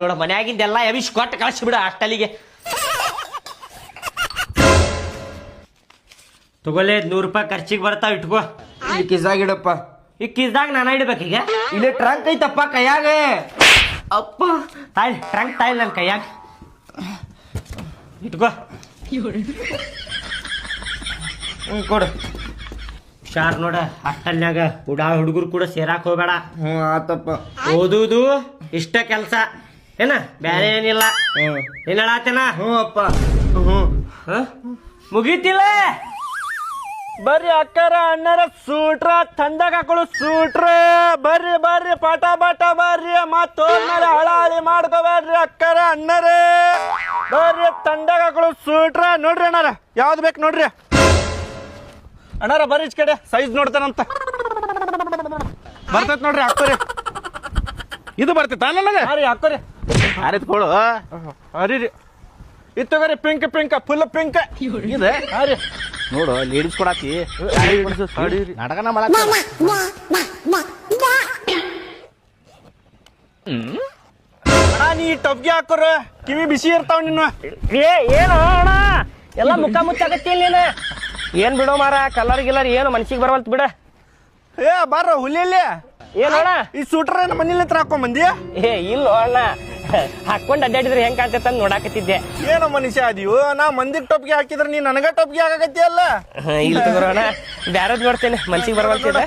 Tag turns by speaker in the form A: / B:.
A: ನೋಡ ಮನ್ಯಾಗಿಂದೆಲ್ಲ ಎಬಿಸ್ ಕೊಟ್ಟು ಕಳಿಸ್ಬಿಡ ಹಾಸ್ಟೆಲಿಗೆ. ತಗೊಳ್ಳೆ 100 ರೂಪಾಯಿ ಖರ್ಚಿಗೆ ಬರ್ತಾವ, ಇಟ್ಕೋ.
B: ಇಲ್ಲಿ ಕಿಸಾಗಿಡಪ್ಪ.
A: ಈ ಕಿಸ್ದಾಗ ನಾನು ಇಡ್ಬೇಕೀಗ.
B: ಇಲ್ಲಿ ಟ್ರಂಕ್ ಐತಪ್ಪ ಕೈಯಾಗ.
A: ಅಪ್ಪ ತಾಯಿ ಟ್ರಂಕ್ ತಾಯಿ ನನ್ನ ಕೈಯಾಗ ಇಟ್ಕೋ. ಕೊಡು. ಹುಷಾರ್ ನೋಡ, ಹಾಸ್ಟೆಲ್ನಾಗ ಹುಡುಗರು ಕೂಡ ಸೇರಾಕ್ ಹೋಗ್ಬೇಡ.
B: ಆತಪ್ಪ.
A: ಓದುದು ಇಷ್ಟ ಕೆಲ್ಸ ಏನ, ಬ್ಯಾರೆ ಏನಿಲ್ಲ. ಏನ್ ಹೇಳತ್ತೇನ?
B: ಅಪ್ಪ.
A: ಮುಗೀತಿಲ್ಲ. ಬರ್ರಿ ಅಕ್ಕರ ಅಣ್ಣರ ಸೂಟ್ರ ತಂದಾಗ ಹಾಕೊಳ್ಳು ಸೂಟ್ರ. ಬರ್ರಿ ಬರ್ರಿ ಪಾಠ ಬಾಟ ಬರ್ರಿ, ಮತ್ತೋದ್ಮೇಲೆ ಹಳಾಳಿ ಮಾಡ್ಕೋಬೇಡ್ರಿ ಅಕ್ಕರ ಅಣ್ಣರೇ. ಬರ್ರಿ ತಂದಾಗ ಹಾಕೊಳ್ಳು ಸೂಟ್ರ. ನೋಡ್ರಿ ಅಣ್ಣಾರ ಯಾವ್ದು ಬೇಕು ನೋಡ್ರಿ. ಅಣ್ಣಾರ ಬರ್ರಿ ಇಚ್ ಕಡೆ ಸೈಜ್ ನೋಡ್ತಾನಂತ.
C: ಬರ್ತೈತ್ ನೋಡ್ರಿ ಹಾಕೋರಿ. ಇದು ಬರ್ತೈತ ನನಗೆ?
A: ಹಾಂ ರೀ ಹಾಕೋರಿ.
C: ಅರಿತ್ಕೊಳ್ಳು.
A: ಅರಿ ಇದು ತಗೋರಿ, ಪಿಂಕ್ ಪಿಂಕ್ ಫುಲ್ ಪಿಂಕ್
C: ಇದೆ.
A: ಹಾಂ ರೀ
C: ನೋಡು ಲೇಡೀಸ್ ಕೊಡಾಕಿ ನಾಟಕನ ಮಾಡಾಕ.
A: ನೀ ಟೊಬ್ಗೆ ಹಾಕೋರ, ಕಿವಿ ಬಿಸಿ ಇರ್ತಾವ ನಿನ್ನ.
D: ಏನು ಅಣ್ಣ ಎಲ್ಲ ಮುಖ ಮುಚ್ಚಾಕತ್ತಿ ನೀನು. ಏನ್ ಬಿಡೋ ಮಾರ, ಕಲರ್ ಗಿಲ್ಲರ್ ಏನು ಮನ್ಸಿಗೆ ಬರವಲ್ತ್ ಬಿಡ.
A: ಏ ಬಾರ ಹುಲಿಯಲ್ಲಿ
D: ಏನೋಣ
A: ಈ ಸೂಟ್ರ ನಮ್ಮ ಮನೇಲಿ ಹತ್ರ ಹಾಕೊಂಡ್ ಬಂದಿ.
D: ಏ ಇಲ್ಲ ಅಣ್ಣ, ಹಾಕೊಂಡ್ ಅಡ್ಡಾಡಿದ್ರೆ ಹೆಂಗ್ ಕಾಣ್ತೈತೆ ಅಂತ ನೋಡಾಕತ್ತಿದ್ದೆ.
A: ಏನೋ ಮನುಷ್ಯ ಅದೀವು, ನಾ ಮಂದಿಗೆ ಟೊಪ್ಗೆ ಹಾಕಿದ್ರೆ ನೀ ನನಗ ಟೊಪ್ಗೆ ಹಾಕಕತ್ತಿ ಅಲ್ಲ.
D: ಇಲ್ಲ ತಗೋಣ, ಬ್ಯಾರದ್ ನೋಡ್ತೇನೆ ಮನ್ಸಿಗೆ ಬರವಲ್ತಿದೆ.